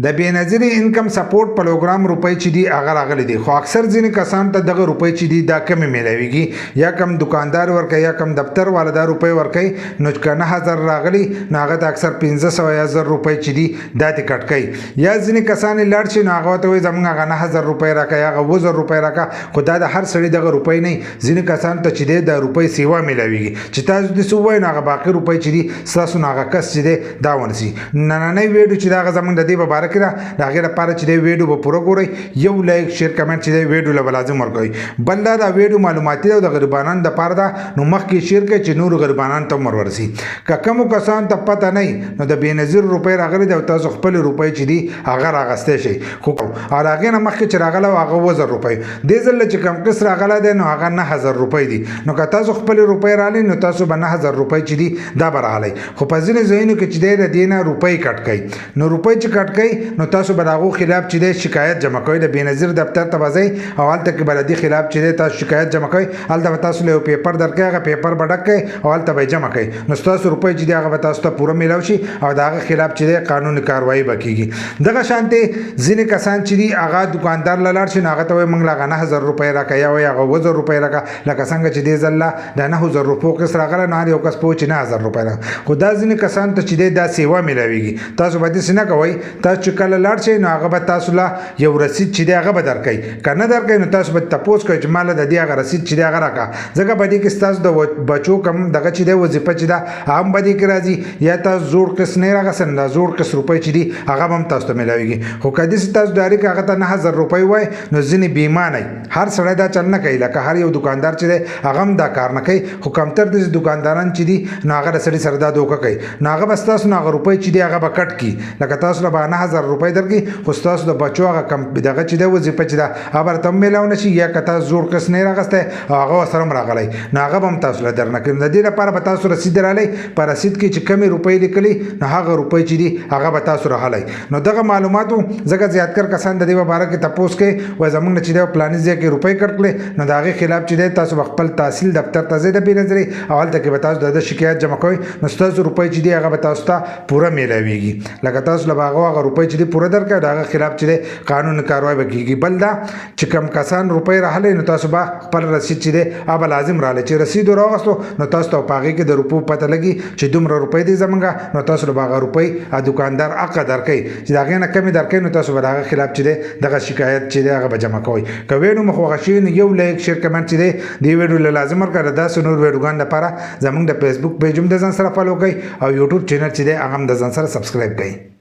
د بېنظیرې انکم سپورټ پروګرام روپۍ چې دي هغه راغلي دي خو اکثر ځینې کسان ته دغه روپۍ چې دي دا کمې میلاویږي یا کم دکاندار ورکوي یا کم دفتر والا دا روپۍ ورکوي نو که 9000 راغلي نو هغه ته اکثر 1500 یا 1000 روپۍ چې دي دا ترې کټ کوي یا ځینې کسان یې لاړ شي نو هغه ورته وایي زموږ هغه 9000 روپۍ راکړه یا هغه 2000 روپۍ راکړه خو دا د هر سړي دغه روپۍ نه ځینې کسان ته چې دی د روپۍ سیوا میلاویږي چې تاسو داسې ووایئ نو هغه باقي روپۍ چې دي ستاسو نو هغه کس چې دی دا ونیسي نننۍ ویډیو چې دا هغه زموږ د دې په باره کې ده د هغې لپاره چې دی ویډیو به پوره ګورئ یو لایک شیر کمنټ چې دی ویډیو له به لازم ورکوئ بل دا ویډیو معلوماتي ده او د غریبانو دپاره ده نو مخکې شیر کړئ چې نورو غریبانو ته هم ورورسي که کومو کسانو ته پته نه نو د بېنظیر روپۍ راغلي دي او تاسو خپلې روپۍ چې دي هغه راغستی شئ خو او د هغې نه مخکې چې راغلی و هغه 2000 روپۍ دې ځل چې کوم قسط راغلی دی نو هغه 9000 روپۍ دي نو که تاسو خپلې روپۍ راغلي نو تاسو به 9000 روپۍ چې دي دا به راغلی خو په ځینې ځایونو کې چې دی د دې نه روپۍ کټ کوي نو روپۍ چې کټ کوي نو تاسو به د هغو خلاف چې دی شکایت جمع کوئ د بېنظیر دفتر ته به ځئ او هلته کې به د دې خلاف چې دی تاسو شکایت جمع کوئ هلته به تاسو له یو پیپر درکوي هغه پیپر به ډک کړئ او هلته به یې جمع کوئ نو ستاسو روپۍ چې دی هغه به تاسو ته پوره میلاو شي او د هغه خلاف چې دی قانوني کاروایي به کېږي دغه شانتې ځینې کسان چې دي هغه دکاندار له لاړ شي نو هغه ته وایي موږ له هغه 9000 روپۍ راکړه یا وایي هغه 2000 روپۍ راکړه لکه څنګه چې دې ځل د 9000 روپو قسط راغلی نو هر یو کس پوه چې 9000 روپۍ راغله خو دا ځینې کسانو ته چې دی دا سیوا میلاویږي تاسو به داسې نه کوئ تاسو چې کله لاړ شئ نو هغه به تاسو له یو رسید چې دی هغه به درکوي که نه درکوي نو تاسو به تپوس کوئ چې ما له د دې هغه رسید چې دی هغه راکړه ځکه په دې کې ستاسو د بچو کم دغه چې دی وظیفه چې ده هغه هم به دې کې راځي یا تاسو زوړ قسط نه یې راغستی نو دا زوړ قسط روپۍ چې دي هغه به هم تاسو ته میلاویږي خو که داسې تاسو ډایرکټ هغه ته 9000 روپۍ وایي نو ځینې بېایمانه هر سړی دا چل نه کوي لکه هر یو دکاندار چې دی هغه هم دا کار نه کوي خو کمتر داسې دکانداران چې دي نو هغه د سړي سره دا دوکه کوي نو هغه به ستاسو نو هغه روپۍ چې دی هغه به کټ کړي لکه تاسو له به 9000 روپۍ درکړي خو ستاسو د بچو هغه کم دغه چې دی وظیفه چې ده هغه به راته هم میلاو نه شي یا که تاسو زوړ قسط نه یې راغستی او هغه ورسره هم راغلی نو هغه به هم تاسو له در نه کوي د دې لپاره به تاسو رسید رالی په رسید کې چې کمې روپۍ لیکلي نو هغه روپۍ چې دي هغه به تاسو راغلی نو دغه معلوماتو ځکه زیاتکر کسان د دې په باره کې تپوس کوي وایي زموږ نه چې دی فلاني ځای کې روپۍ کټ کړې نو د هغې خلاف چې دی تاسو به خپل تحصیل دفتر ته ځئ د بېنظیرۍ او هلته کې به تاسو د شکایت جمع کوئ نو ستاسو روپۍ چې دي هغه به تاسو ته پوره میلاویږي لکه تاسو له به هغه روپۍ چې دي پوره درکړئ د هغه خلاف چې دی قانوني کاروایي به کېږي بل دا چې کم کسان روپۍ راغلی نو تاسو به خپل رسید چې دی هغه به لازم راغلی چې رسید راغستو نو تاسو ته په هغې کې د روپو پته لګي چې دومره روپۍ دی زموږ نو تاسو به هغه روپۍ دکاندار حقه درکوي چې د هغې نه کمې درکوي نو تاسو به د هغه خلاف چې دی دغه شکایت چې دی هغه به جمع کوئ که ویډیو مو خوښه شوي نو یو لایک شیر کمنټ چې دی دې ویډیو له لازم ورکړه داسې نور ویډیوګانو لپاره زموږ د فیسبوک پیج هم د ځان سره فالو کړئ او یوټیوب چینل چې دی هغه هم د ځان سره سبسکرایب کړئ